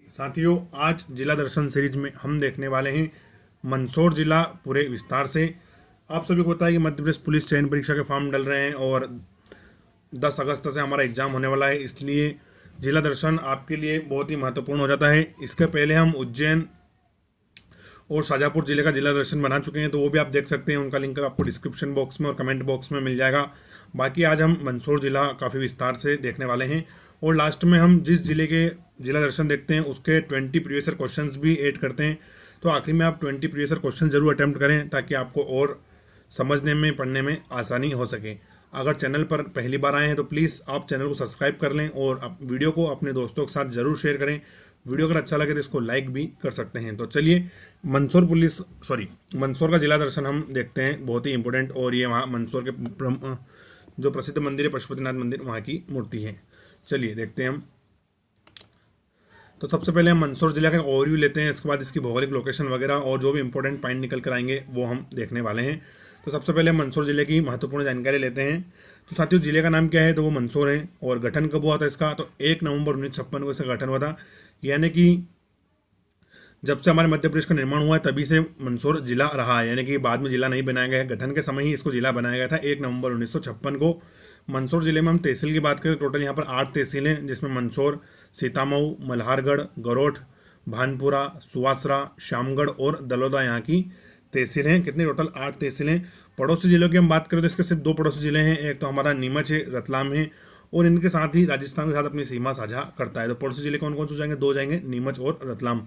साथियों, आज जिला दर्शन सीरीज में हम देखने वाले हैं मंदसौर जिला पूरे विस्तार से। आप सभी को पता है कि मध्य प्रदेश पुलिस चयन परीक्षा के फॉर्म डल रहे हैं और 10 अगस्त से हमारा एग्जाम होने वाला है, इसलिए जिला दर्शन आपके लिए बहुत ही महत्वपूर्ण हो जाता है। इसके पहले हम उज्जैन और शाजापुर जिले का जिला दर्शन बना चुके हैं, तो वो भी आप देख सकते हैं। उनका लिंक आपको डिस्क्रिप्शन बॉक्स में और कमेंट बॉक्स में मिल जाएगा। बाकी आज हम मंदसौर जिला काफ़ी विस्तार से देखने वाले हैं और लास्ट में हम जिस जिले के जिला दर्शन देखते हैं उसके 20 प्रीवियस ईयर क्वेश्चंस भी ऐड करते हैं। तो आखिर में आप 20 प्रीवियस ईयर क्वेश्चन जरूर अटेम्प्ट करें ताकि आपको और समझने में पढ़ने में आसानी हो सके। अगर चैनल पर पहली बार आए हैं तो प्लीज़ आप चैनल को सब्सक्राइब कर लें और वीडियो को अपने दोस्तों के साथ ज़रूर शेयर करें। वीडियो अगर अच्छा लगे तो इसको लाइक भी कर सकते हैं। तो चलिए मंदसौर का जिला दर्शन हम देखते हैं, बहुत ही इंपॉर्टेंट। और ये वहाँ मंदसौर के जो प्रसिद्ध मंदिर है पशुपतिनाथ मंदिर, वहाँ की मूर्ति है। चलिए देखते हैं हम। तो सबसे पहले हम मंदसौर जिला का ओवरव्यू लेते हैं, इसके बाद इसकी भौगोलिक लोकेशन वगैरह और जो भी इंपॉर्टेंट पॉइंट निकल कर आएंगे वो हम देखने वाले हैं। तो सबसे पहले हम मंदसौर जिले की महत्वपूर्ण जानकारी लेते हैं। तो साथियों, जिले का नाम क्या है? तो वो मंदसौर है। और गठन कब हुआ था इसका? तो 1 नवंबर 1956 को इसका गठन हुआ था। यानी कि जब से हमारे मध्य प्रदेश का निर्माण हुआ है तभी से मंदसौर जिला रहा है, यानी कि बाद में जिला नहीं बनाया गया है। गठन के समय ही इसको जिला बनाया गया था 1 नवंबर 1956 को। मंदसौर जिले में हम तहसील की बात करें, टोटल यहाँ पर 8 तहसीलें हैं, जिसमें मंदसौर, सीतामऊ, मल्हारगढ़, गरोठ, भानपुरा, सुवासरा, श्यामगढ़ और दलोदा यहाँ की तहसीलें हैं। कितने? टोटल 8 तहसीलें। पड़ोसी जिलों की हम बात करें तो इसके सिर्फ 2 पड़ोसी जिले हैं। एक तो हमारा नीमच है, रतलाम है, और इनके साथ ही राजस्थान के साथ अपनी सीमा साझा करता है। तो पड़ोसी जिले कौन कौन से जाएंगे? 2 जाएंगे, नीमच और रतलाम।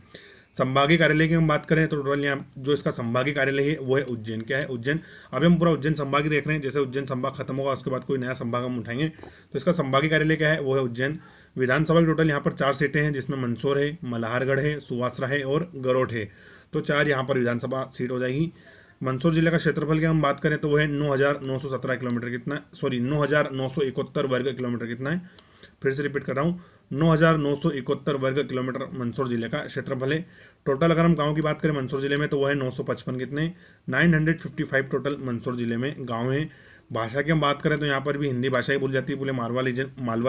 संभागीय कार्यालय की हम बात करें तो टोटल यहाँ जो इसका संभागीय कार्यालय है वो है उज्जैन। क्या है? उज्जैन। अभी हम पूरा उज्जैन संभाग ही देख रहे हैं, जैसे उज्जैन संभाग खत्म होगा उसके बाद कोई नया संभाग हम उठाएंगे। तो इसका संभागीय कार्यालय क्या है? वो है उज्जैन। विधानसभा की टोटल यहाँ पर 4 सीटें हैं, जिसमें मंदसौर है, मल्हारगढ़ है, सुवासरा है और गरोठ है। तो 4 यहाँ पर विधानसभा सीट हो जाएगी। मंदसौर जिले का क्षेत्रफल की हम बात करें तो वो है 9,917 किलोमीटर। कितना? 9,971 वर्ग किलोमीटर। कितना है? फिर से रिपीट कर रहा हूँ, 9,971 वर्ग किलोमीटर मंदसौर जिले का क्षेत्रफल है। टोटल अगर हम गांव की बात करें मंदसौर जिले में तो वो है 955। कितने? 955 टोटल मंदसौर जिले में गांव हैं। भाषा की हम बात करें तो यहाँ पर भी हिंदी भाषा ही बोली जाती है। पूरे मालवा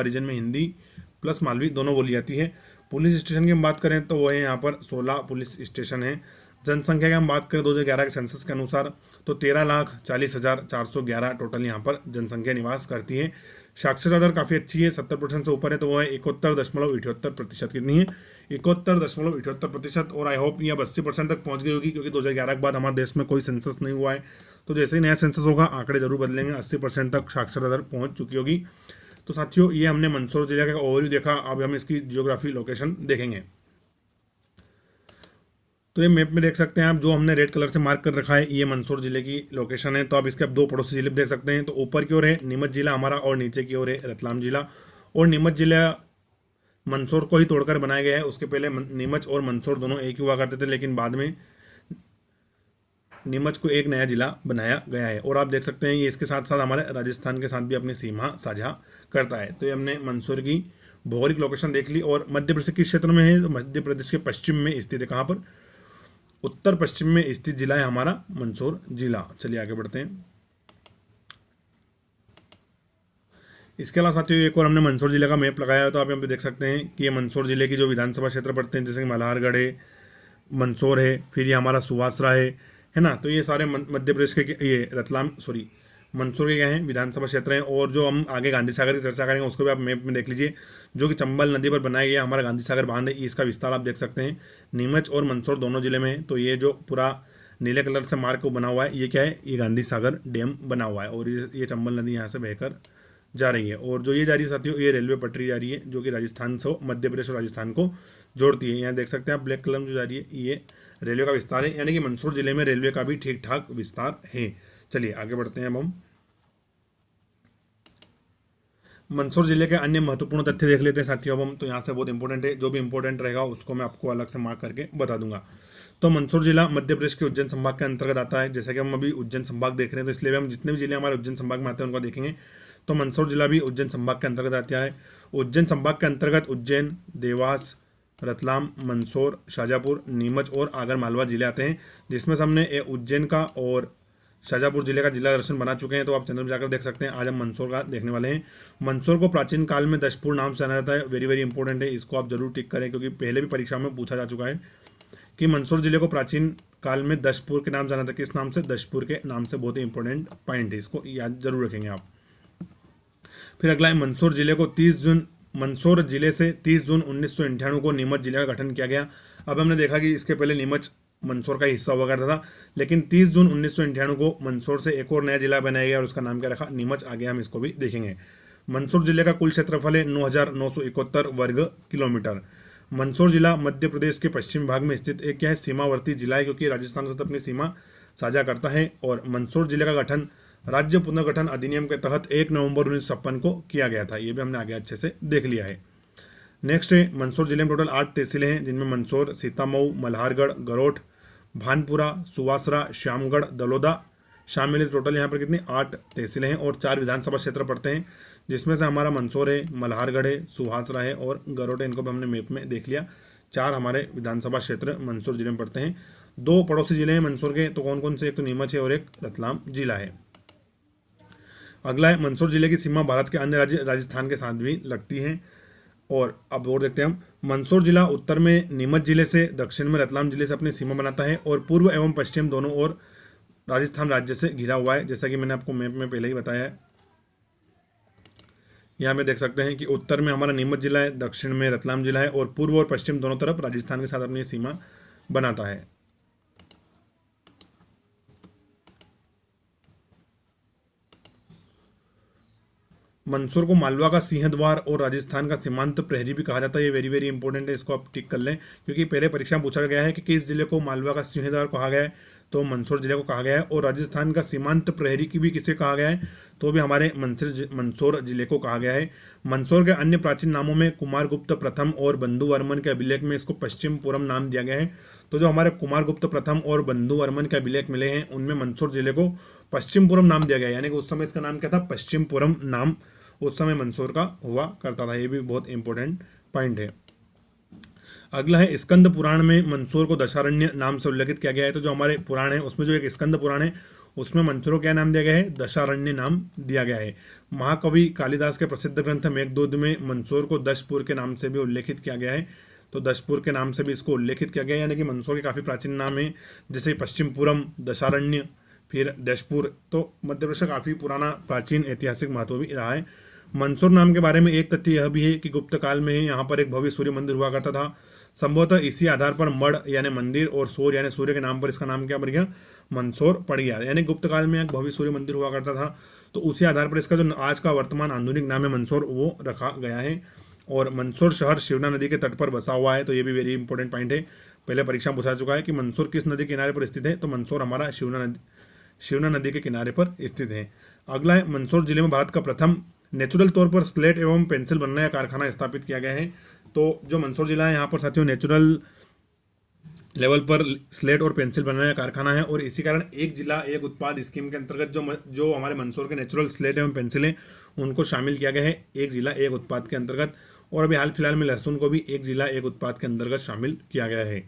रीजन में हिंदी प्लस मालवी दोनों बोली जाती है। पुलिस स्टेशन की हम बात करें तो वो है यहाँ पर 16 पुलिस स्टेशन है। जनसंख्या की हम बात करें 2011 के सेंसस के अनुसार तो 13,40,411 टोटल यहाँ पर जनसंख्या निवास करती है। साक्षरता दर काफ़ी अच्छी है, 70% से ऊपर है, तो वो है 71.78%। कितनी है? 71.78%। और आई होप ये अब 80% तक पहुंच गई होगी, क्योंकि 2011 के बाद हमारे देश में कोई सेंसस नहीं हुआ है। तो जैसे ही नया सेंसस होगा आंकड़े जरूर बदलेंगे, 80% तक साक्षरता दर पहुंच चुकी होगी। तो साथियों, ये हमने मंदसौर जिले का ओवरव्यू देखा। अब हम इसकी जियोग्राफी लोकेशन देखेंगे। तो ये मैप में देख सकते हैं आप, जो हमने रेड कलर से मार्क कर रखा है ये मंदसौर जिले की लोकेशन है। तो आप इसके अब 2 पड़ोसी जिले देख सकते हैं। तो ऊपर की ओर है नीमच जिला हमारा और नीचे की ओर है रतलाम जिला। और नीमच जिला मंदसौर को ही तोड़कर बनाया गया है। उसके पहले नीमच और मंदसौर दोनों एक ही हुआ करते थे, लेकिन बाद में नीमच को एक नया जिला बनाया गया है। और आप देख सकते हैं ये इसके साथ साथ हमारे राजस्थान के साथ भी अपनी सीमा साझा करता है। तो ये हमने मंदसौर की भौगोलिक लोकेशन देख ली। और मध्य प्रदेश किस क्षेत्र में है? तो मध्य प्रदेश के पश्चिम में स्थित है। कहाँ पर? उत्तर पश्चिम में स्थित जिला है हमारा मंदसौर जिला। चलिए आगे बढ़ते हैं। इसके अलावा साथियों एक और हमने मंदसौर जिले का मैप लगाया है। तो आप यहाँ पे देख सकते हैं कि ये मंदसौर जिले की जो विधानसभा क्षेत्र पड़ते हैं, जैसे कि मल्हारगढ़ है, मंदसौर है, फिर ये हमारा सुवासरा है ना। तो ये सारे मध्य प्रदेश के ये मंदसौर के क्या हैं? विधानसभा क्षेत्र हैं। और जो हम आगे गांधी सागर की चर्चा करेंगे उसको भी आप मैप में देख लीजिए, जो कि चंबल नदी पर बनाया गया हमारा गांधी सागर बांध है। इसका विस्तार आप देख सकते हैं, नीमच और मंदसौर दोनों जिले में है। तो ये जो पूरा नीले कलर से मार्क बना हुआ है ये क्या है? ये गांधी सागर डैम बना हुआ है। और ये चंबल नदी यहाँ से बहकर जा रही है। और जो ये जा रही है साथियों, ये रेलवे पटरी जा रही है, जो कि राजस्थान से मध्य प्रदेश और राजस्थान को जोड़ती है। यहाँ देख सकते हैं आप ब्लैक कलर में जो जा रही है ये रेलवे का विस्तार है, यानी कि मंदसौर जिले में रेलवे का भी ठीक ठाक विस्तार है। चलिए आगे बढ़ते हैं। अब हम मंदसौर जिले के अन्य महत्वपूर्ण तथ्य देख लेते हैं साथियों। अब हम तो यहाँ से बहुत इंपॉर्टेंट है, जो भी इंपॉर्टेंट रहेगा उसको मैं आपको अलग से मार्क करके बता दूंगा। तो मंदसौर जिला मध्य प्रदेश के उज्जैन संभाग के अंतर्गत आता है। जैसे कि हम अभी उज्जैन संभाग देख रहे हैं, तो इसलिए हम जितने भी जिले हमारे उज्जैन संभाग में आते हैं उनको देखेंगे। तो मंदसौर जिला भी उज्जैन संभाग के अंतर्गत आता है। उज्जैन संभाग के अंतर्गत उज्जैन, देवास, रतलाम, मंदसौर, शाजापुर, नीमच और आगर मालवा जिले आते हैं, जिसमें से हमने उज्जैन का और शाजापुर जिले का जिला दर्शन बना चुके हैं, तो आप चैनल में जाकर देख सकते हैं। आज हम मंदसौर का देखने वाले हैं। मंदसौर को प्राचीन काल में दशपुर नाम से जाना जाता है। वेरी वेरी इंपॉर्टेंट है, इसको आप जरूर टिक करें, क्योंकि पहले भी परीक्षा में पूछा जा चुका है कि मंदसौर जिले को प्राचीन काल में दशपुर के नाम जाना था। किस नाम से? दशपुर के नाम से। बहुत ही इंपॉर्टेंट पॉइंट है, इसको याद जरूर रखेंगे आप। फिर अगला है मंदसौर जिले से 30 जून 1998 को नीमच जिले का गठन किया गया। अब हमने देखा कि इसके पहले नीमच मंदसौर का हिस्सा हुआ करता था, लेकिन 30 जून 1998 को मंदसौर से एक और नया जिला बनाया गया और उसका नाम क्या रखा? नीमच आ गया। हम इसको भी देखेंगे। मंदसौर जिले का कुल क्षेत्रफल है 9,971 वर्ग किलोमीटर। मंदसौर जिला मध्य प्रदेश के पश्चिम भाग में स्थित एक क्या है? सीमावर्ती जिला है, क्योंकि राजस्थान के साथ अपनी सीमा साझा करता है। और मंदसौर जिले का गठन राज्य पुनर्गठन अधिनियम के तहत 1 नवंबर 1956 को किया गया था। ये भी हमने आगे अच्छे से देख लिया है। नेक्स्ट है मंदसौर जिले में टोटल 8 तहसीलें हैं, जिनमें मंदसौर, सीतामऊ, मल्हारगढ़, गरोठ, भानपुरा, सुवासरा, श्यामगढ़, दलोदा शामिल है। टोटल यहाँ पर कितनी? 8 तहसीलें हैं और 4 विधानसभा क्षेत्र पड़ते हैं, जिसमें से हमारा मंदसौर है, मल्हारगढ़ है, सुहासरा है और गरोठ है। इनको भी हमने मैप में देख लिया। 4 हमारे विधानसभा क्षेत्र मंदसौर जिले में पड़ते हैं। 2 पड़ोसी जिले हैं मंदसौर के, तो कौन कौन से? एक तो नीमच है और एक रतलाम जिला है। अगला है मंदसौर जिले की सीमा भारत के अन्य राज्य राजस्थान के साथ भी लगती है। और अब और देखते हैं हम। मंदसौर जिला उत्तर में नीमच जिले से, दक्षिण में रतलाम जिले से अपनी सीमा बनाता है और पूर्व एवं पश्चिम दोनों ओर राजस्थान राज्य से घिरा हुआ है, जैसा कि मैंने आपको मैप में पहले ही बताया है। यहाँ में देख सकते हैं कि उत्तर में हमारा नीमच जिला है, दक्षिण में रतलाम जिला है और पूर्व और पश्चिम दोनों तरफ राजस्थान के साथ अपनी सीमा बनाता है। मंदसौर को मालवा का सिंहद्वार और राजस्थान का सीमांत प्रहरी भी कहा जाता है। ये वेरी वेरी इंपॉर्टेंट है, इसको आप टिक कर लें, क्योंकि पहले परीक्षा में पूछा गया है कि किस जिले को मालवा का सिंहद्वार कहा गया है, तो मंदसौर जिले को कहा गया है। और राजस्थान का सीमांत प्रहरी की भी किसे कहा गया है, तो भी हमारे मंदसौर जिले को कहा गया है। मंदसौर के अन्य प्राचीन नामों में कुमारगुप्त प्रथम और बंधुवर्मन के अभिलेख में इसको पश्चिमपुरम नाम दिया गया है। तो जो हमारे कुमारगुप्त प्रथम और बंधुवर्मन के अभिलेख मिले हैं, उनमें मंदसौर जिले को पश्चिमपुरम नाम दिया गया है, यानी कि उस समय इसका नाम क्या था? पश्चिमपुरम नाम उस समय मंदसौर का हुआ करता था। ये भी बहुत इंपॉर्टेंट पॉइंट है। अगला है स्कंद पुराण में मंदसौर को दशारण्य नाम से उल्लेखित किया गया है। तो जो हमारे पुराण है उसमें जो एक स्कंद पुराण है उसमें मंदसौर को क्या नाम दिया गया है? दशारण्य नाम दिया गया है। महाकवि कालिदास के प्रसिद्ध ग्रंथ मेघदूत में मंदसौर को दशपुर के नाम से भी उल्लेखित किया गया है। तो दशपुर के नाम से भी इसको उल्लेखित किया गया है, यानी कि मंदसौर के काफ़ी प्राचीन नाम है, जैसे पश्चिमपुरम, दशारण्य, फिर दशपुर। तो मध्य प्रदेश का काफ़ी पुराना प्राचीन ऐतिहासिक महत्व भी रहा है। मंदसौर नाम के बारे में एक तथ्य यह भी है कि गुप्त काल में यहाँ पर एक भव्य सूर्य मंदिर हुआ करता था। संभवतः इसी आधार पर मड़ यानी मंदिर और सौर यानी सूर्य के नाम पर इसका नाम क्या पड़ गया? मंदसौर पड़ गया। यानी गुप्त काल में एक भव्य सूर्य मंदिर हुआ करता था, तो उसी आधार पर इसका जो आज का वर्तमान आधुनिक नाम है मंदसौर, वो रखा गया है। और मंदसौर शहर शिवना नदी के तट पर बसा हुआ है, तो ये भी वेरी इंपॉर्टेंट पॉइंट है। पहले परीक्षा पूछा चुका है कि मंदसौर किस नदी के किनारे पर स्थित है, तो मंदसौर हमारा शिवना नदी के किनारे पर स्थित है। अगला है मंदसौर जिले में भारत का प्रथम नेचुरल तौर पर स्लेट एवं पेंसिल बनने का कारखाना स्थापित किया गया है। तो जो मंदसौर जिला है यहाँ पर साथियों नेचुरल लेवल पर स्लेट और पेंसिल बनाने का कारखाना है, और इसी कारण एक जिला एक उत्पाद स्कीम के अंतर्गत जो हमारे मंदसौर के नेचुरल स्लेट एवं पेंसिल हैं उनको शामिल किया गया है एक जिला एक उत्पाद के अंतर्गत। और अभी हाल फिलहाल में लहसुन को भी एक जिला एक उत्पाद के अंतर्गत शामिल किया गया है।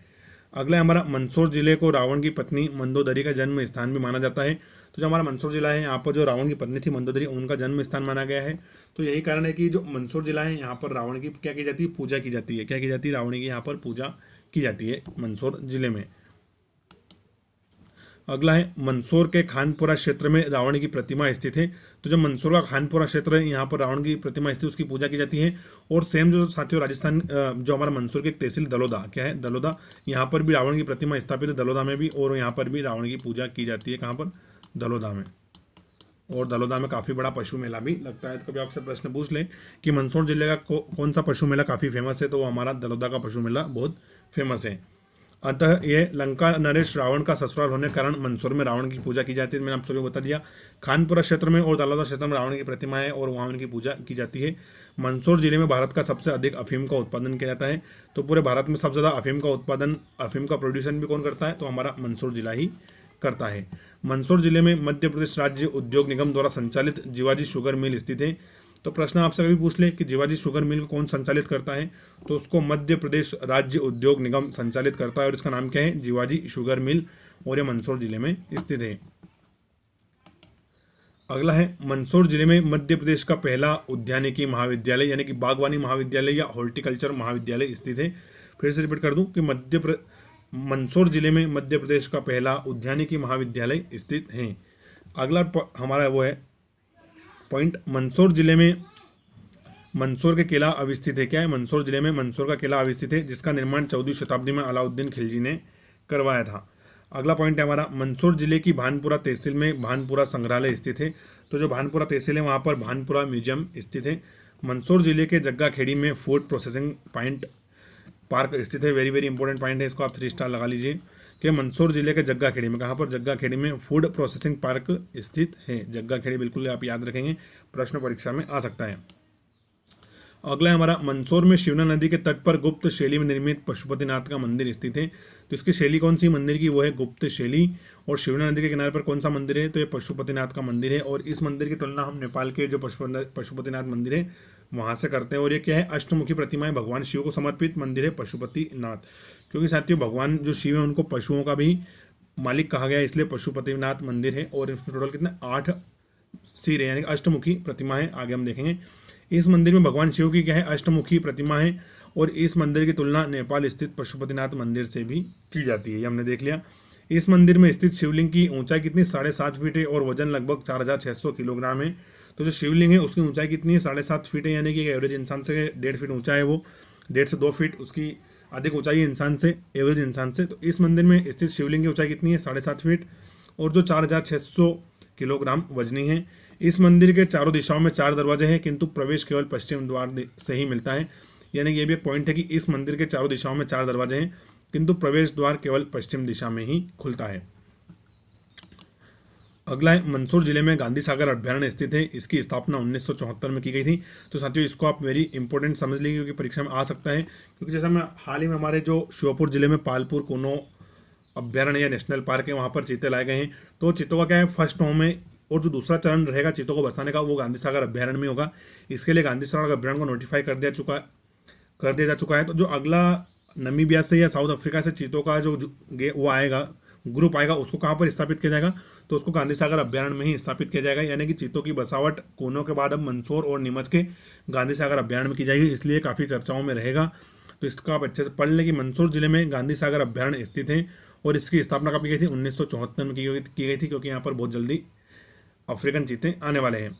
अगला हमारा मंदसौर जिले को रावण की पत्नी मंदोदरी का जन्म स्थान भी माना जाता है। तो जो हमारा मंदसौर जिला है यहाँ पर जो रावण की पत्नी थी मंदोदरी, उनका जन्म स्थान माना गया है। तो यही कारण है कि जो मंदसौर जिला है यहाँ पर रावण की क्या की जाती है? पूजा की जाती है। क्या की जाती है? रावण की यहाँ पर पूजा की जाती है मंदसौर जिले में। अगला है मंदसौर के खानपुरा क्षेत्र में रावण की प्रतिमा स्थित है। तो जो मंदसौर का खानपुरा क्षेत्र है यहाँ पर रावण की प्रतिमा स्थित, उसकी पूजा की जाती है। और सेम जो साथियों राजस्थान जो हमारा मंदसौर की एक तहसील दलोदा क्या है? दलोदा, यहाँ पर भी रावण की प्रतिमा स्थापित है, दलोदा में भी, और यहाँ पर भी रावण की पूजा की जाती है। कहाँ पर? दलोदा में। और दलोदा में काफ़ी बड़ा पशु मेला भी लगता है। तो कभी आपसे प्रश्न पूछ ले कि मंदसौर जिले का कौन सा पशु मेला काफ़ी फेमस है, तो वो हमारा दलोदा का पशु मेला बहुत फेमस है। अतः ये लंका नरेश रावण का ससुराल होने के कारण मंदसौर में रावण की पूजा की जाती है। मैंने आप सभी को बता दिया। खानपुरा क्षेत्र में और दलोदा क्षेत्र में रावण की प्रतिमा है और वहाँ उनकी पूजा की जाती है। मंदसौर जिले में भारत का सबसे अधिक अफीम का उत्पादन किया जाता है। तो पूरे भारत में सबसे ज़्यादा अफीम का उत्पादन, अफीम का प्रोड्यूसन भी कौन करता है? तो हमारा मंदसौर जिला ही करता है। मंदसौर जिले में मध्य प्रदेश राज्य उद्योग निगम द्वारा संचालित जीवाजी शुगर मिल स्थित है। तो प्रश्न आपसे कभी पूछ ले कि जीवाजी शुगर मिल को कौन संचालित करता है, तो उसको मध्य प्रदेश राज्य उद्योग निगम संचालित करता है और इसका नाम क्या है? जीवाजी शुगर मिल, और ये मंदसौर जिले में स्थित है। अगला है मंदसौर जिले में मध्य प्रदेश का पहला उद्यानिकी महाविद्यालय यानी कि बागवानी महाविद्यालय या हॉर्टिकल्चर महाविद्यालय स्थित है। फिर से रिपीट कर दूं कि मंदसौर जिले में मध्य प्रदेश का पहला उद्यानिकी महाविद्यालय स्थित है। अगला हमारा वो है पॉइंट, मंदसौर जिले में मंदसौर के किला अवस्थित है। क्या है? मंदसौर जिले में मंदसौर का किला अवस्थित है जिसका निर्माण 14वीं शताब्दी में अलाउद्दीन खिलजी ने करवाया था। अगला पॉइंट है हमारा, मंदसौर जिले की भानपुरा तहसील में भानपुरा संग्रहालय स्थित है। तो जो भानपुरा तहसील है वहाँ पर भानपुरा म्यूजियम स्थित है। मंदसौर जिले के जग्गा खेड़ी में फूड प्रोसेसिंग पॉइंट पार्क स्थित है। वेरी वेरी इंपॉर्टेंट पॉइंट है, इसको आप 3 स्टार लगा लीजिए कि मंदसौर जिले के जग्गा खेड़ी में, कहाँ पर? जग्गा खेड़ी में फूड प्रोसेसिंग पार्क स्थित है। जग्गा खेड़ी बिल्कुल आप याद रखेंगे, प्रश्न परीक्षा में आ सकता है। अगला है हमारा, मंदसौर में शिवना नदी के तट पर गुप्त शैली में निर्मित पशुपतिनाथ का मंदिर स्थित है। तो इसकी शैली कौन सी मंदिर की? वो है गुप्त शैली। और शिवना नदी के किनारे पर कौन सा मंदिर है? तो ये पशुपतिनाथ का मंदिर है। और इस मंदिर की तुलना हम नेपाल के जो पशुपतिनाथ मंदिर है वहाँ से करते हैं। और ये क्या है? अष्टमुखी प्रतिमाएं भगवान शिव को समर्पित मंदिर है पशुपतिनाथ। क्योंकि साथियों भगवान जो शिव है उनको पशुओं का भी मालिक कहा गया है, इसलिए पशुपतिनाथ मंदिर है। और इसमें टोटल कितना? 8 सिर है, यानी अष्टमुखी प्रतिमा है। आगे हम देखेंगे। इस मंदिर में भगवान शिव की क्या है? अष्टमुखी प्रतिमा है। और इस मंदिर की तुलना नेपाल स्थित पशुपतिनाथ मंदिर से भी की जाती है, ये हमने देख लिया। इस मंदिर में स्थित शिवलिंग की ऊंचाई कितनी? 7.5 फीट है और वजन लगभग 4600 किलोग्राम है। तो जो शिवलिंग है उसकी ऊंचाई कितनी है? 7.5 फीट है, यानी कि एवरेज इंसान से 1.5 फीट ऊंचा है, वो 1.5 से 2 फीट उसकी अधिक ऊंचाई है इंसान से, एवरेज इंसान से। तो इस मंदिर में स्थित शिवलिंग की ऊंचाई कितनी है? 7.5 फीट और जो 4600 किलोग्राम वजनी है। इस मंदिर के चारों दिशाओं में 4 दरवाजे हैं, किंतु प्रवेश केवल पश्चिम द्वार से ही मिलता है। यानी ये भी एक पॉइंट है कि इस मंदिर के चारों दिशाओं में 4 दरवाजे हैं, किंतु प्रवेश द्वार केवल पश्चिम दिशा में ही खुलता है। अगला है, मंदसौर जिले में गांधी सागर अभ्यारण्य स्थित है। इसकी स्थापना 1974 में की गई थी। तो साथियों इसको आप वेरी इंपॉर्टेंट समझ लीजिए, क्योंकि परीक्षा में आ सकता है। क्योंकि जैसा मैं हाल ही में हमारे जो श्योपुर जिले में पालपुर कोनो अभ्यारण्य या नेशनल पार्क है वहाँ पर चीते लाए गए हैं। तो चीतों का क्या है? फर्स्ट होम है और जो दूसरा चरण रहेगा चीतों को बसाने का वो गांधी सागर अभ्यारण्य में होगा। इसके लिए गांधी सागर अभ्यारण्य को नोटिफाई कर दिया जा चुका है। तो जो अगला नमीबिया से या साउथ अफ्रीका से चीतों का जो वो आएगा, ग्रुप आएगा, उसको कहाँ पर स्थापित किया जाएगा? तो उसको गांधी सागर अभ्यारण्य में ही स्थापित किया जाएगा। यानी कि चीतों की बसावट कोनों के बाद अब मंदसौर और नीमच के गांधी सागर अभ्यारण्य में की जाएगी, इसलिए काफ़ी चर्चाओं में रहेगा। तो इसका आप अच्छे से पढ़ लें कि मंदसौर जिले में गांधी सागर अभ्यारण्य स्थित है। और इसकी स्थापना कब की गई थी? 1974 में की गई थी, क्योंकि यहाँ पर बहुत जल्दी अफ्रीकन चीते आने वाले हैं।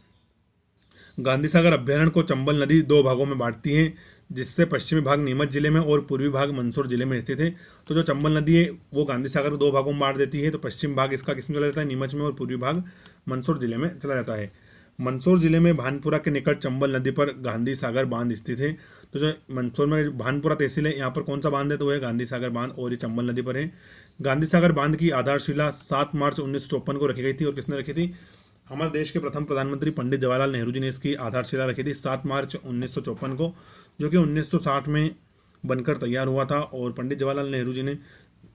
गांधी सागर अभ्यारण्य को चंबल नदी 2 भागों में बांटती है, जिससे पश्चिमी भाग नीमच जिले में और पूर्वी भाग मंदसौर जिले में स्थित है। तो जो चंबल नदी है वो गांधी सागर को 2 भागों में बांट देती है। तो पश्चिम भाग इसका किसमें चला जाता है? नीमच में। और पूर्वी भाग मंदसौर जिले में चला जाता है। मंदसौर जिले में भानपुरा के निकट चंबल नदी पर गांधी सागर बांध स्थित है। तो जो मंदसौर में भानपुरा तहसील है यहाँ पर कौन सा बांध है? तो वो है गांधी सागर बांध, और ये चंबल नदी पर है। गांधी सागर बांध की आधारशिला 7 मार्च 1954 को रखी गई थी। और किसने रखी थी? हमारे देश के प्रथम प्रधानमंत्री पंडित जवाहरलाल नेहरू जी ने इसकी आधारशिला रखी थी 7 मार्च 1954 को, जो कि 1960 में बनकर तैयार हुआ था। और पंडित जवाहरलाल नेहरू जी ने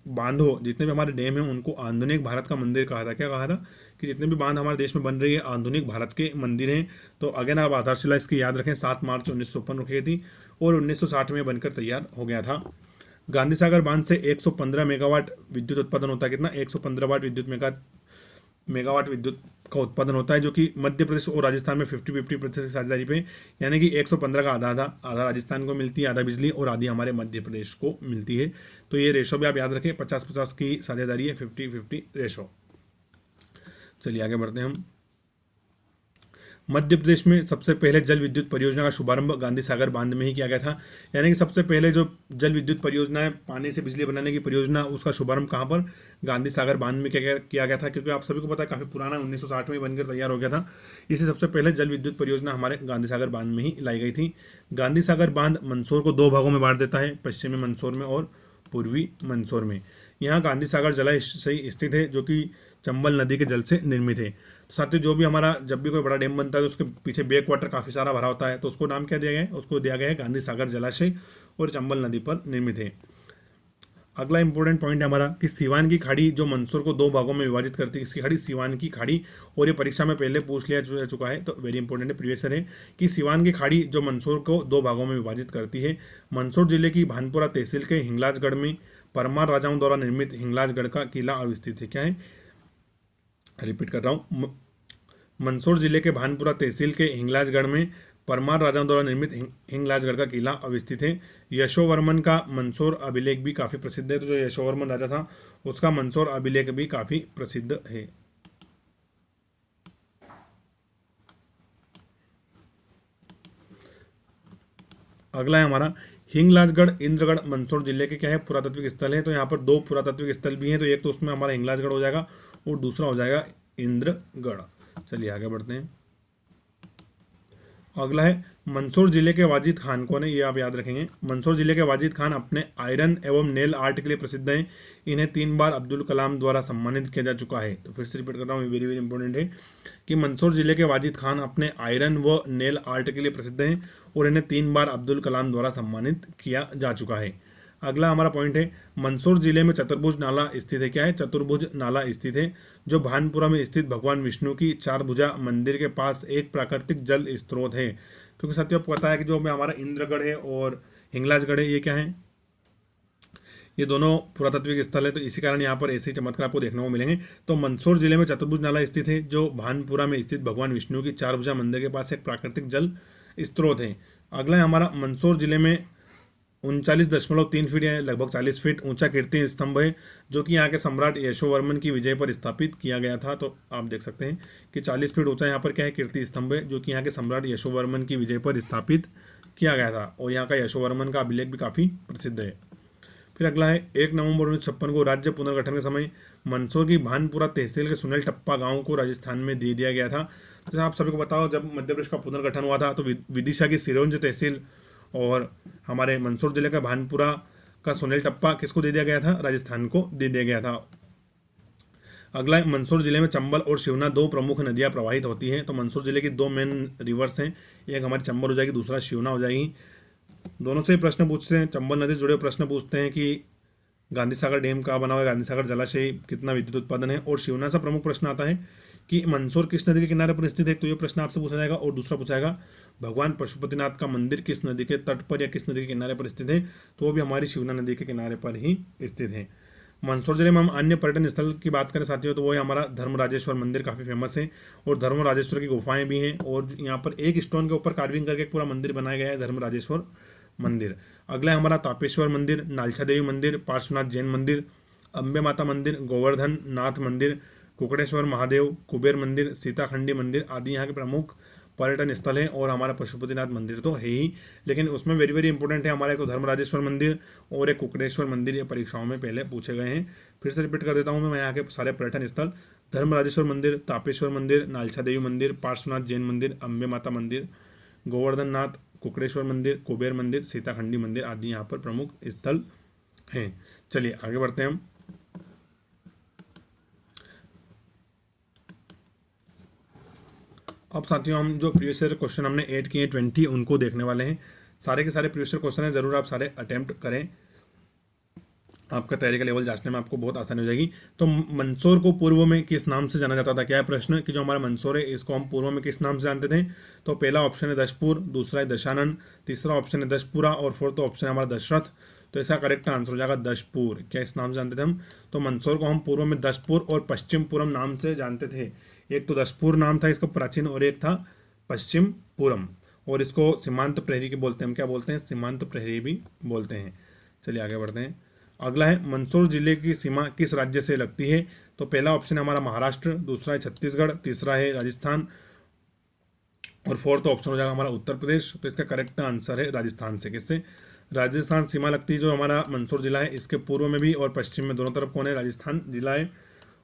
बांधों, जितने भी हमारे डैम हैं, उनको आधुनिक भारत का मंदिर कहा था। क्या कहा था? कि जितने भी बांध हमारे देश में बन रही है आधुनिक भारत के मंदिर हैं। तो अगेन आप आधारशिला इसकी याद रखें, 7 मार्च 1954 रखी गई थी और 1960 में बनकर तैयार हो गया था। गांधी सागर बांध से 115 मेगावाट विद्युत उत्पादन होता है। कितना? 115 वाट मेगावाट विद्युत का उत्पादन होता है, जो कि मध्य प्रदेश और राजस्थान में 50-50% की साझेदारी पे, यानी कि 115 का आधा राजस्थान को मिलती है, आधा बिजली, और आधी हमारे मध्य प्रदेश को मिलती है। तो ये रेशो भी आप याद रखें, 50-50 की साझेदारी है, 50-50 रेशो। चलिए आगे बढ़ते हैं हम। मध्य प्रदेश में सबसे पहले जल विद्युत परियोजना का शुभारंभ गांधी सागर बांध में ही किया गया था। यानी कि सबसे पहले जो जल विद्युत परियोजना है, पानी से बिजली बनाने की परियोजना, उसका शुभारंभ कहाँ पर? गांधी सागर बांध में किया गया था। क्योंकि आप सभी को पता है काफ़ी पुराना 1960 में बनकर तैयार हो गया था, इसलिए सबसे पहले जल विद्युत परियोजना हमारे गांधी सागर बांध में ही लाई गई थी। गांधी सागर बांध मंदसौर को 2 भागों में बांट देता है, पश्चिमी मंदसौर में और पूर्वी मंदसौर में। यहाँ गांधी सागर जलाशय स्थित है, जो कि चंबल नदी के जल से निर्मित है। तो साथियों जो भी हमारा जब भी कोई बड़ा डैम बनता है तो उसके पीछे बैक वाटर काफ़ी सारा भरा होता है, तो उसको नाम क्या दिया गया है? उसको दिया गया है गांधी सागर जलाशय, और चंबल नदी पर निर्मित है। अगला इंपॉर्टेंट पॉइंट है हमारा कि सीवान की खाड़ी जो मंदसौर को 2 भागों में विभाजित करती है, इसकी खाड़ी सीवान की खाड़ी, और ये परीक्षा में पहले पूछ लिया जा चुका है, तो वेरी इंपॉर्टेंट है, प्रीवियस है कि सीवान की खाड़ी जो मंदसौर को 2 भागों में विभाजित करती है। मंदसौर जिले की भानपुरा तहसील के हिंगलाजगढ़ में परमार राजाओं द्वारा निर्मित हिंगलाजगढ़ का किला अवस्थित है। क्या है? रिपीट कर रहा हूँ, मंदसौर जिले के भानपुरा तहसील के हिंगलाजगढ़ में परमार राजाओं द्वारा निर्मित हिंगलाजगढ़ का किला अवस्थित है। यशोवर्मन का मंदसौर अभिलेख भी काफ़ी प्रसिद्ध है। तो जो यशोवर्मन राजा था उसका मंदसौर अभिलेख भी काफ़ी प्रसिद्ध है। अगला है हमारा हिंगलाजगढ़ इंद्रगढ़ मंदसौर जिले के क्या है, पुरातात्विक स्थल है। तो यहाँ पर दो पुरातात्विक स्थल भी हैं। तो एक तो उसमें हमारा हिंगलाजगढ़ हो जाएगा और दूसरा हो जाएगा इंद्रगढ़। चलिए आगे बढ़ते हैं। अगला है मंदसौर जिले के वाजिद खान कौन है, ये आप याद रखेंगे। मंदसौर जिले के वाजिद खान अपने आयरन एवं नेल आर्ट के लिए प्रसिद्ध हैं। इन्हें 3 बार अब्दुल कलाम द्वारा सम्मानित किया जा चुका है। तो फिर से रिपीट कर रहा हूँ, वेरी वेरी इंपॉर्टेंट है कि मंदसौर जिले के वाजिद खान अपने आयरन व नेल आर्ट के लिए प्रसिद्ध हैं और इन्हें 3 बार अब्दुल कलाम द्वारा सम्मानित किया जा चुका है। अगला हमारा पॉइंट है मंदसौर जिले में चतुर्भुज नाला स्थित है। क्या है, चतुर्भुज नाला स्थित है जो भानपुरा में स्थित भगवान विष्णु की 4 भुजा मंदिर के पास एक प्राकृतिक जल स्रोत है। क्योंकि साथियों आपको पता है कि जो हमारा इंद्रगढ़ है और हिंगलाजगढ़ है, ये क्या है, ये दोनों पुरातात्विक स्थल है। तो इसी कारण यहाँ पर ऐसे ही चमत्कार आपको देखने को मिलेंगे। तो मंदसौर जिले में चतुर्भुज नाला स्थित है जो भानपुरा में स्थित भगवान विष्णु की 4 भुजा मंदिर के पास एक प्राकृतिक जल स्रोत है। अगला है हमारा मंदसौर जिले में 39.3 फीट या लगभग 40 फीट ऊंचा कीर्ति स्तंभ है जो कि यहाँ के सम्राट यशोवर्मन की विजय पर स्थापित किया गया था। तो आप देख सकते हैं कि 40 फीट ऊंचा यहाँ पर क्या है, कीर्ति स्तंभ है जो कि यहाँ के सम्राट यशोवर्मन की विजय पर स्थापित किया गया था। और यहाँ का यशोवर्मन का अभिलेख भी काफ़ी प्रसिद्ध है। फिर अगला है 1 नवंबर 1956 को राज्य पुनर्गठन के समय मंदसौर की भानपुरा तहसील के सुनेल टप्पा गाँव को राजस्थान में दे दिया गया था। जैसे आप सभी को बताओ, जब मध्य प्रदेश का पुनर्गठन हुआ था तो विदिशा की सिरोंज तहसील और हमारे मंदसौर जिले का भानपुरा का सुनेल टप्पा किसको दे दिया गया था, राजस्थान को दे दिया गया था। अगला मंदसौर जिले में चंबल और शिवना 2 प्रमुख नदियां प्रवाहित होती हैं। तो मंदसौर जिले की 2 मेन रिवर्स हैं, एक हमारी चंबल हो जाएगी, दूसरा शिवना हो जाएगी। दोनों से प्रश्न पूछते हैं, चंबल नदी से जुड़े प्रश्न पूछते हैं कि गांधी सागर डैम कहाँ बना हुआ है, गांधी सागर जलाशय कितना विद्युत उत्पादन है। और शिवना से प्रमुख प्रश्न आता है कि मंदसौर किस नदी के किनारे पर स्थित है। तो ये प्रश्न आपसे पूछा जाएगा। और दूसरा पूछा जाएगा भगवान पशुपतिनाथ का मंदिर किस नदी के तट पर या किस नदी के किनारे पर स्थित है। तो वो भी हमारी शिवना नदी के किनारे पर ही स्थित है। मंदसौर जिले में हम अन्य पर्यटन स्थल की बात करें साथियों, तो वो है हमारा धर्मराजेश्वर मंदिर, काफ़ी फेमस है। और धर्मराजेश्वर की गुफाएं भी हैं और यहाँ पर एक स्टोन के ऊपर कार्विंग करके पूरा मंदिर बनाया गया है, धर्मराजेश्वर मंदिर। अगला है हमारा तापेश्वर मंदिर, नालछा देवी मंदिर, पार्श्वनाथ जैन मंदिर, अम्बे माता मंदिर, गोवर्धन नाथ मंदिर, कुकड़ेश्वर महादेव, कुबेर मंदिर, सीताखंडी मंदिर आदि यहाँ के प्रमुख पर्यटन स्थल है। और हमारा पशुपतिनाथ मंदिर तो है ही, लेकिन उसमें वेरी वेरी इंपॉर्टेंट है हमारा एक तो धर्मराजेश्वर मंदिर और एक कुकड़ेश्वर मंदिर। ये परीक्षाओं में पहले पूछे गए हैं। फिर से रिपीट कर देता हूँ मैं यहाँ के सारे पर्यटन स्थल: धर्मराजेश्वर मंदिर, तापेश्वर मंदिर, नालछा देवी मंदिर, पार्श्वनाथ जैन मंदिर, अम्बे माता मंदिर, गोवर्धन नाथ, कुकड़ेश्वर मंदिर, कुबेर मंदिर, सीताखंडी मंदिर आदि यहाँ पर प्रमुख स्थल हैं। चलिए आगे बढ़ते हैं हम। अब साथियों हम जो प्रीवियस ईयर क्वेश्चन हमने ऐड किए 20 उनको देखने वाले हैं। सारे के सारे प्रीवियस ईयर क्वेश्चन हैं, जरूर आप सारे अटेम्प्ट करें, आपका तैयारी का लेवल जांचने में आपको बहुत आसानी हो जाएगी। तो मंदसौर को पूर्व में किस नाम से जाना जाता था, क्या है प्रश्न कि जो हमारा मंदसौर है इसको हम पूर्व में किस नाम से जानते थे। तो पहला ऑप्शन है दशपुर, दूसरा है दशानन, तीसरा ऑप्शन है दशपुरा और फोर्थ ऑप्शन है हमारा दशरथ। तो इसका करेक्ट आंसर हो जाएगा दशपुर। क्या इस नाम से जानते थे हम, तो मंदसौर को हम पूर्व में दशपुर और पश्चिमपुरम नाम से जानते थे। एक तो दशपुर नाम था इसका प्राचीन और एक था पश्चिमपुरम, और इसको सीमांत प्रहरी के बोलते हैं, हम क्या बोलते हैं, सीमांत प्रहरी भी बोलते हैं। चलिए आगे बढ़ते हैं। अगला है मंदसौर जिले की सीमा किस राज्य से लगती है। तो पहला ऑप्शन है हमारा महाराष्ट्र, दूसरा है छत्तीसगढ़, तीसरा है राजस्थान और फोर्थ ऑप्शन हो जाएगा हमारा उत्तर प्रदेश। तो इसका करेक्ट आंसर है राजस्थान से। किससे, राजस्थान सीमा लगती है जो हमारा मंदसौर जिला है, इसके पूर्व में भी और पश्चिम में दोनों तरफ कौन है, राजस्थान जिला है,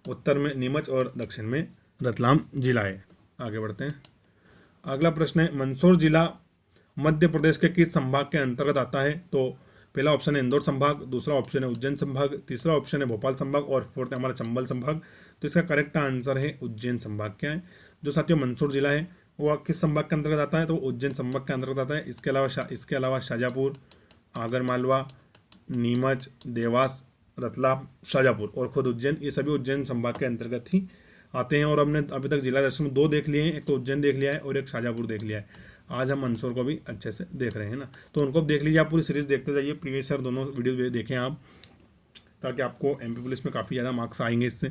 उत्तर में नीमच और दक्षिण में रतलाम जिला है। आगे बढ़ते हैं। अगला प्रश्न है मंदसौर जिला मध्य प्रदेश के किस संभाग के अंतर्गत आता है। तो पहला ऑप्शन है इंदौर संभाग, दूसरा ऑप्शन है उज्जैन संभाग, तीसरा ऑप्शन है भोपाल संभाग और फोर्थ है हमारा चंबल संभाग। तो इसका करेक्ट आंसर है उज्जैन संभाग। क्या है, जो साथियों मंदसौर जिला है वो किस संभाग के अंतर्गत आता है, तो उज्जैन संभाग के अंतर्गत आता है। इसके अलावा शाजापुर, आगरमालवा, नीमच, देवास, रतलाम, शाजापुर और खुद उज्जैन, ये सभी उज्जैन संभाग के अंतर्गत ही आते हैं। और हमने अभी तक जिला दर्शन 2 देख लिए हैं, एक तो उज्जैन देख लिया है और एक शाजापुर देख लिया है। आज हम मंदसौर को भी अच्छे से देख रहे हैं ना, तो उनको देख लीजिए, आप पूरी सीरीज देखते जाइए, प्रीवियस ईयर दोनों वीडियो देखें आप, ताकि आपको एमपी पुलिस में काफ़ी ज़्यादा मार्क्स आएंगे इससे।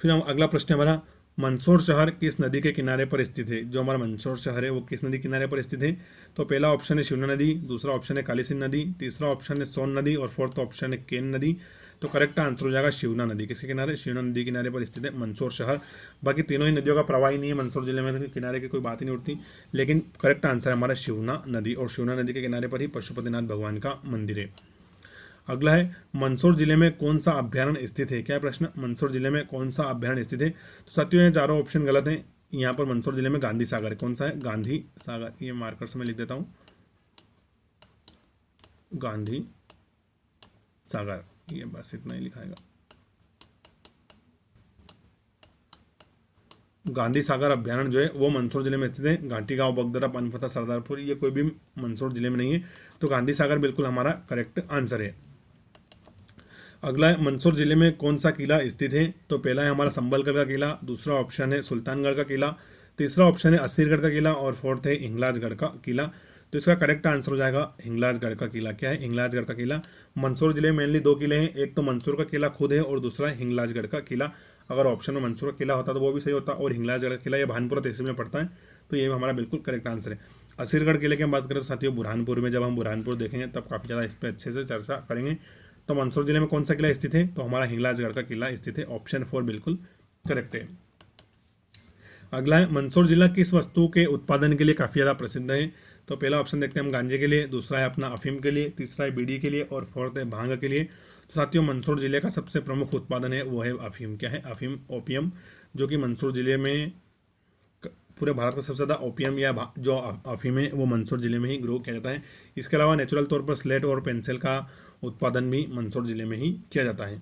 फिर हम अगला प्रश्न हमारा मंदसौर शहर किस नदी के किनारे पर स्थित है? जो हमारा मंदसौर शहर है वो किस नदी किनारे पर स्थित है? तो पहला ऑप्शन है शिवना नदी, दूसरा ऑप्शन है काली सिंध नदी, तीसरा ऑप्शन है सोन नदी और फोर्थ ऑप्शन है केन नदी। तो करेक्ट आंसर हो जाएगा शिवना नदी। किसके किनारे? शिवना नदी किनारे पर स्थित है मंदसौर शहर। बाकी तीनों ही नदियों का प्रवाह ही नहीं है मंदसौर जिले में, किनारे की कोई बात ही नहीं उठती, लेकिन करेक्ट आंसर है हमारा शिवना नदी, और शिवना नदी के किनारे पर ही पशुपतिनाथ भगवान का मंदिर है। अगला है मंदसौर जिले में कौन सा अभ्यारण्य स्थित है? क्या प्रश्न? मंदसौर जिले में कौन सा अभ्यारण्य स्थित है? तो साथियों ये चारों ऑप्शन गलत हैं। यहाँ पर मंदसौर जिले में गांधी सागर है। कौन सा है? गांधी सागर। ये मार्कर से मैं लिख देता हूँ, गांधी सागर, ये बस इतना ही लिखाएगा। गांधी सागर अभ्यारण्य जो है वो मंदसौर जिले में स्थित है। घाटी गांव, बगदरा, पनपथा, सरदारपुर, ये कोई भी मंदसौर जिले में नहीं है। तो गांधी सागर बिल्कुल हमारा करेक्ट आंसर है। अगला है मंदसौर जिले में कौन सा किला स्थित है? तो पहला है हमारा संबलगढ़ का किला, दूसरा ऑप्शन है सुल्तानगढ़ का किला, तीसरा ऑप्शन है असीरगढ़ का किला और फोर्थ है हिंगलाजगढ़ का किला। तो इसका करेक्ट आंसर हो जाएगा हिंगलाजगढ़ का किला। क्या है? हिंगलाजगढ़ का किला। मंदसौर जिले में मेनली दो किले हैं, एक तो मंदसौर का किला खुद है और दूसरा है हिंगलाजगढ़ का किला। अगर ऑप्शन में मंदसौर का किला होता तो वो भी सही होता, और हिंगलाजगढ़ का किला ये भानपुरा तहसील में पड़ता है, तो ये हमारा बिल्कुल करेक्ट आंसर है। असीरगढ़ किले की हम बात करें तो साथियों बुरहानपुर में, जब हम बुरहानपुर देखेंगे तब काफ़ी ज़्यादा इस पर अच्छे से चर्चा करेंगे। तो मंदसौर जिले में कौन सा किला स्थित है? तो हमारा हिंगलाजगढ़ का किला स्थित है। ऑप्शन 4 बिल्कुल करेक्ट है। अगला है मंदसौर जिला किस वस्तु के उत्पादन के लिए काफ़ी ज़्यादा प्रसिद्ध है? तो पहला ऑप्शन देखते हैं हम गांजे के लिए, दूसरा है अपना अफीम के लिए, तीसरा है बीड़ी के लिए और फोर्थ है भांग के लिए। तो साथियों मंदसौर जिले का सबसे प्रमुख उत्पादन है वो है अफीम। क्या है? अफीम, ओपियम, जो कि मंदसौर जिले में पूरे भारत का सबसे ज़्यादा ओपियम या जो अफीम है वो मंदसौर जिले में ही ग्रो किया जाता है। इसके अलावा नेचुरल तौर पर स्लेट और पेंसिल का उत्पादन भी मंदसौर जिले में ही किया जाता है।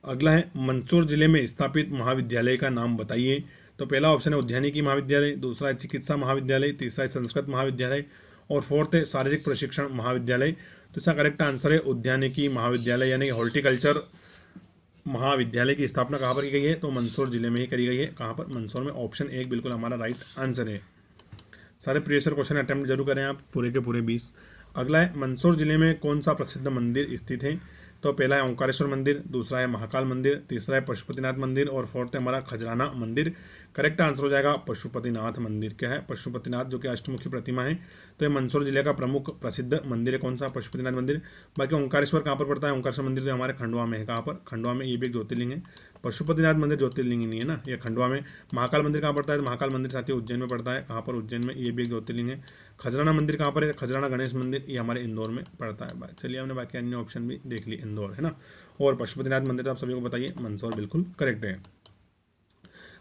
अगला है मंदसौर जिले में स्थापित महाविद्यालय का नाम बताइए। तो पहला ऑप्शन है उद्यानिकी महाविद्यालय, दूसरा है चिकित्सा महाविद्यालय, तीसरा है संस्कृत महाविद्यालय और फोर्थ है शारीरिक प्रशिक्षण महाविद्यालय। तो इसका करेक्ट आंसर है उद्यानिकी महाविद्यालय, यानी हॉर्टिकल्चर महाविद्यालय की स्थापना कहाँ पर की गई है? तो मंदसौर जिले में ही करी गई है। कहाँ पर? मंदसौर में। ऑप्शन 1 बिल्कुल हमारा राइट आंसर है। सारे प्रीवियस क्वेश्चन अटेम्प्ट जरूर करें आप, पूरे के पूरे 20। अगला है मंदसौर जिले में कौन सा प्रसिद्ध मंदिर स्थित है? तो पहला है ओंकारेश्वर मंदिर, दूसरा है महाकाल मंदिर, तीसरा है पशुपतिनाथ मंदिर और फोर्थ है हमारा खजराना मंदिर। करेक्ट आंसर हो जाएगा पशुपतिनाथ मंदिर। क्या है? पशुपतिनाथ, जो कि अष्टमुखी प्रतिमा है। तो ये मंदसौर जिले का प्रमुख प्रसिद्ध मंदिर है। कौन सा? पशुपतिनाथ मंदिर। बाकी ओंकारेश्वर कहाँ पर पड़ता है? ओंकारेश्वर मंदिर तो हमारे खंडवा में है। कहाँ पर? खंडवा में। ये भी एक ज्योतिर्लिंग है। पशुपतिनाथ मंदिर ज्योतिर्लिंग ही नहीं है ना, ये खंडवा में। महाकाल मंदिर कहाँ पड़ता है? तो महाकाल मंदिर साथियों उज्जैन में पड़ता है। कहाँ पर? उज्जैन में। ये भी एक ज्योतिर्लिंग है। खजराना मंदिर कहाँ पर है? खजराना गणेश मंदिर, ये हमारे इंदौर में पड़ता है। चलिए हमने बाकी अन्य ऑप्शन भी देख लिए, इंदौर है ना। और पशुपतिनाथ मंदिर तो आप सभी को बताइए मंदसौर बिल्कुल करेक्ट है।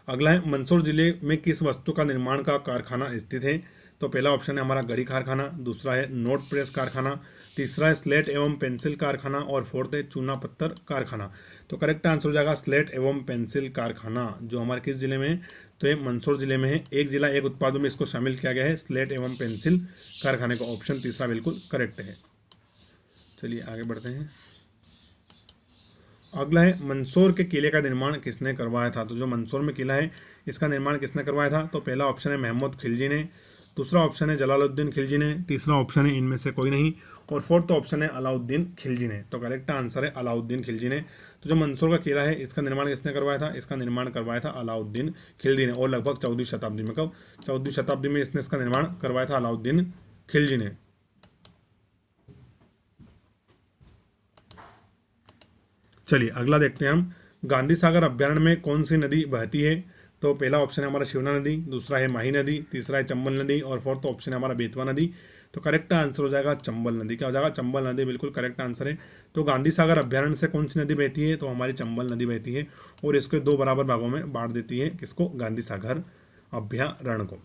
अगला है मंदसौर जिले में किस वस्तु का निर्माण का कारखाना स्थित है? तो पहला ऑप्शन है हमारा घड़ी कारखाना, दूसरा है नोट प्रेस कारखाना, तीसरा है स्लेट एवं पेंसिल कारखाना और फोर्थ है चूना पत्थर कारखाना। तो करेक्ट आंसर हो जाएगा स्लेट एवं पेंसिल कारखाना, जो हमारे किस जिले में है? तो ये मंदसौर जिले में है। एक जिला एक उत्पाद में इसको शामिल किया गया है, स्लेट एवं पेंसिल कारखाने का। ऑप्शन तीसरा बिल्कुल करेक्ट है। चलिए आगे बढ़ते हैं। अगला है मंदसौर के किले का निर्माण किसने करवाया था? तो जो मंदसौर में किला है इसका निर्माण किसने करवाया था? तो पहला ऑप्शन है महमूद खिलजी ने, दूसरा ऑप्शन है जलालुद्दीन खिलजी ने, तीसरा ऑप्शन है इनमें से कोई नहीं और फोर्थ ऑप्शन है अलाउद्दीन खिलजी ने। तो करेक्ट आंसर है अलाउद्दीन खिलजी ने। तो जो मंदसौर का किला है इसका निर्माण किसने करवाया था? इसका निर्माण करवाया था अलाउद्दीन खिलजी ने, और लगभग 14वीं शताब्दी में। कब? 14वीं शताब्दी में इसने इसका निर्माण करवाया था अलाउद्दीन खिलजी ने। चलिए अगला देखते हैं हम। गांधी सागर अभ्यारण्य में कौन सी नदी बहती है? तो पहला ऑप्शन है हमारा शिवना नदी, दूसरा है माही नदी, तीसरा है चंबल नदी और फोर्थ ऑप्शन है हमारा बेतवा नदी। तो करेक्ट आंसर हो जाएगा चंबल नदी। क्या हो जाएगा? चंबल नदी बिल्कुल करेक्ट आंसर है। तो गांधी सागर अभ्यारण्य से कौन सी नदी बहती है? तो हमारी चंबल नदी बहती है और इसको 2 बराबर भागों में बांट देती है। किसको? गांधी सागर अभ्यारण्य को।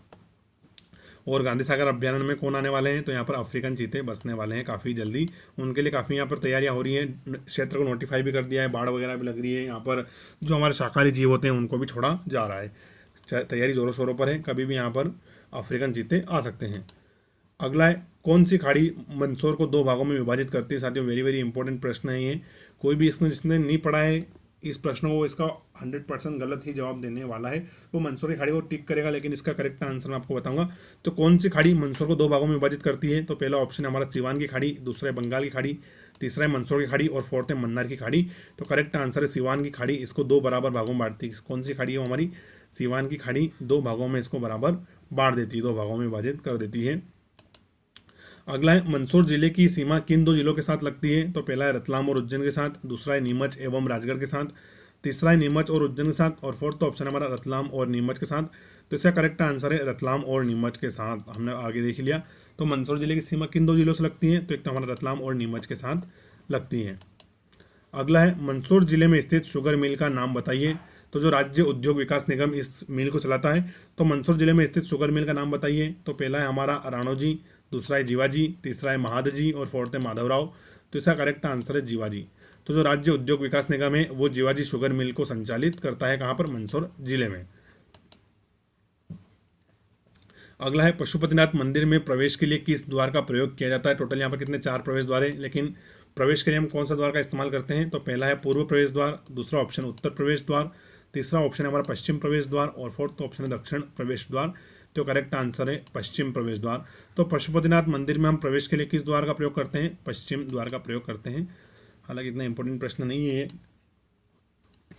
और गांधी सागर अभ्यारण्य में कौन आने वाले हैं? तो यहाँ पर अफ्रीकन चीते बसने वाले हैं काफ़ी जल्दी। उनके लिए काफ़ी यहाँ पर तैयारियाँ हो रही हैं। क्षेत्र को नोटिफाई भी कर दिया है, बाढ़ वगैरह भी लग रही है। यहाँ पर जो हमारे शाकाहारी जीव होते हैं उनको भी छोड़ा जा रहा है। तैयारी जोरों शोरों पर है, कभी भी यहाँ पर अफ्रीकन चीते आ सकते हैं। अगला है कौन सी खाड़ी मंदसौर को 2 भागों में विभाजित करती है? साथियों वेरी वेरी इंपॉर्टेंट प्रश्न है ये। कोई भी इसमें जिसने नहीं पढ़ा है इस प्रश्न को इसका 100% गलत ही जवाब देने वाला है, वो मंदसौर की खाड़ी को टिक करेगा, लेकिन इसका करेक्ट आंसर मैं आपको बताऊंगा। तो कौन सी खाड़ी मंदसौर को 2 भागों में विभाजित करती है? तो पहला ऑप्शन है हमारा सीवान की खाड़ी, दूसरा है बंगाल की खाड़ी, तीसरा है मंदसौर की खाड़ी और फोर्थ है मन्नार की खाड़ी। तो करेक्ट आंसर है सीवान की खाड़ी, इसको 2 बराबर भागों में बांटती है। कौन सी खाड़ी है हमारी? सीवान की खाड़ी 2 भागों में इसको बराबर बांट देती है, 2 भागों में विभाजित कर देती है। अगला है मंदसौर जिले की सीमा किन 2 जिलों के साथ लगती है? तो पहला है रतलाम और उज्जैन के साथ, दूसरा है नीमच एवं राजगढ़ के साथ, तीसरा है नीमच और उज्जैन के साथ और फोर्थ ऑप्शन है हमारा रतलाम और नीमच के साथ। तो इसका करेक्ट आंसर है रतलाम और नीमच के साथ। हमने आगे देख लिया। तो मंदसौर जिले की सीमा किन 2 जिलों से लगती है? तो एक तो हमारा रतलाम और नीमच के साथ लगती है। अगला है मंदसौर जिले में स्थित शुगर मिल का नाम बताइए। तो जो राज्य उद्योग विकास निगम इस मिल को चलाता है, तो मंदसौर जिले में स्थित शुगर मिल का नाम बताइए। तो पहला है हमारा राणोजी, दूसरा है जीवाजी, तीसरा है महादजी और फोर्थ है माधवराव। तो इसका करेक्ट आंसर है जीवाजी। तो जो राज्य उद्योग विकास निगम है वो जीवाजी शुगर मिल को संचालित करता है। कहाँ पर? मंदसौर जिले में। अगला है पशुपतिनाथ मंदिर में प्रवेश के लिए किस द्वार का प्रयोग किया जाता है? टोटल यहाँ पर कितने 4 प्रवेश द्वार है, लेकिन प्रवेश के लिए हम कौन सा द्वार का इस्तेमाल करते हैं? तो पहला है पूर्व प्रवेश द्वार, दूसरा ऑप्शन उत्तर प्रवेश द्वार, तीसरा ऑप्शन है हमारा पश्चिम प्रवेश द्वार और फोर्थ ऑप्शन है दक्षिण प्रवेश द्वार। तो करेक्ट आंसर है पश्चिम प्रवेश द्वार। तो पशुपतिनाथ मंदिर में हम प्रवेश के लिए किस द्वार का प्रयोग करते हैं? पश्चिम द्वार का प्रयोग करते हैं। हालांकि इतना इंपॉर्टेंट प्रश्न नहीं है ये।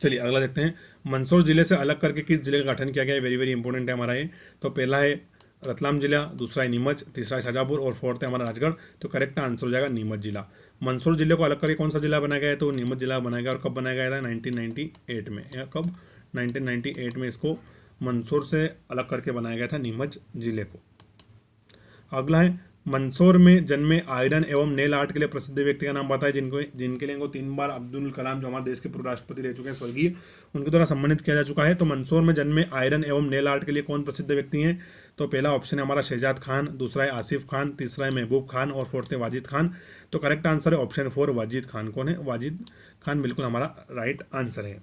चलिए अगला देखते हैं। मंदसौर जिले से अलग करके किस जिले का गठन किया गया है? वेरी वेरी इंपॉर्टेंट है हमारा ये। तो पहला है रतलाम जिला, दूसरा है नीमच, तीसरा है शाजापुर और फोर्थ है हमारा राजगढ़। तो करेक्ट आंसर हो जाएगा नीमच जिला। मंदसौर जिले को अलग करके कौन सा जिला बनाया गया है? तो नीमच जिला बनाया गया। और कब बनाया गया था? 1998 में। या कब? 1998 में इसको मंदसौर से अलग करके बनाया गया था नीमच जिले को। अगला है मंदसौर में जन्मे आयरन एवं नेल आर्ट के लिए प्रसिद्ध व्यक्ति का नाम बताएं जिनके लिए इनको 3 बार अब्दुल कलाम, जो हमारे देश के पूर्व राष्ट्रपति रह चुके हैं स्वर्गीय, उनके द्वारा सम्मानित किया जा चुका है। तो मंदसौर में जन्मे आयरन एवं नेल आर्ट के लिए कौन प्रसिद्ध व्यक्ति हैं? तो पहला ऑप्शन है हमारा शहजाद खान, दूसरा है आसिफ खान, तीसरा है महबूब खान और फोर्थ है वाजिद खान। तो करेक्ट आंसर है ऑप्शन 4 वाजिद खान। कौन है? वाजिद खान बिल्कुल हमारा राइट आंसर है।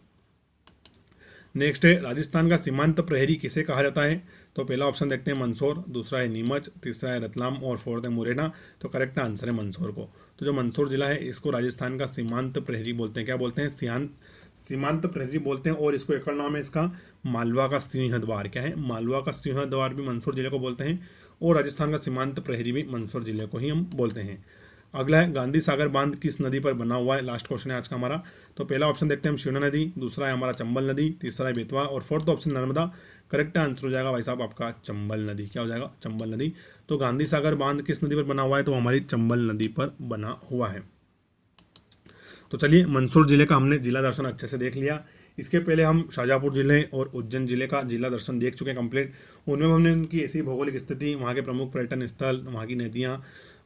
नेक्स्ट है राजस्थान का सीमांत प्रहरी किसे कहा जाता है? तो पहला ऑप्शन देखते हैं मंदसौर, दूसरा है नीमच, तीसरा है रतलाम और फोर्थ है मुरैना। तो करेक्ट आंसर है मंदसौर को। तो जो मंदसौर जिला है इसको राजस्थान का सीमांत प्रहरी बोलते हैं। क्या बोलते हैं? सीमांत प्रहरी बोलते हैं। और इसको एक और नाम है इसका मालवा का सिंह द्वार। क्या है? मालवा का सिंह द्वार भी मंदसौर जिले को बोलते हैं और राजस्थान का सीमांत प्रहरी भी मंदसौर जिले को ही हम बोलते हैं। अगला है गांधी सागर बांध किस नदी पर बना हुआ है? लास्ट क्वेश्चन है आज का हमारा। तो पहला ऑप्शन देखते हैं हम शिवना नदी, दूसरा है हमारा चंबल नदी, तीसरा है बेतवा और fourth option Narmada. Correct answer हो जाएगा भाई साहब आपका चंबल नदी। क्या हो जाएगा? चंबल नदी। तो गांधी सागर बांध किस नदी पर बना हुआ है? तो हमारी चंबल नदी पर बना हुआ है। तो चलिए मंदसौर जिले का हमने जिला दर्शन अच्छे से देख लिया। इसके पहले हम शाजापुर जिले और उज्जैन जिले का जिला दर्शन देख चुके हैं कंप्लीट। उनमें हमने उनकी ऐसी भौगोलिक स्थिति, वहाँ के प्रमुख पर्यटन स्थल, वहाँ की नदियाँ,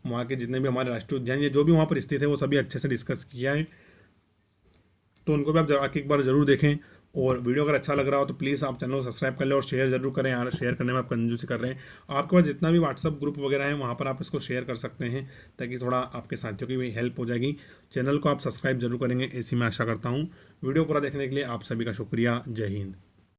वहाँ के जितने भी हमारे राष्ट्रीय उद्यान ये जो भी वहाँ पर स्थित है वो सभी अच्छे से डिस्कस किया है। तो उनको भी आप आके एक बार जरूर देखें। और वीडियो अगर अच्छा लग रहा हो तो प्लीज़ आप चैनल को सब्सक्राइब कर लें और शेयर जरूर करें। यार शेयर करने में आप कंजूसी कर रहे हैं। आपके पास जितना भी व्हाट्सअप ग्रुप वगैरह है वहाँ पर आप इसको शेयर कर सकते हैं ताकि थोड़ा आपके साथियों की भी हेल्प हो जाएगी। चैनल को आप सब्सक्राइब जरूर करेंगे, ऐसी मैं आशा करता हूँ। वीडियो पूरा देखने के लिए आप सभी का शुक्रिया। जय हिंद।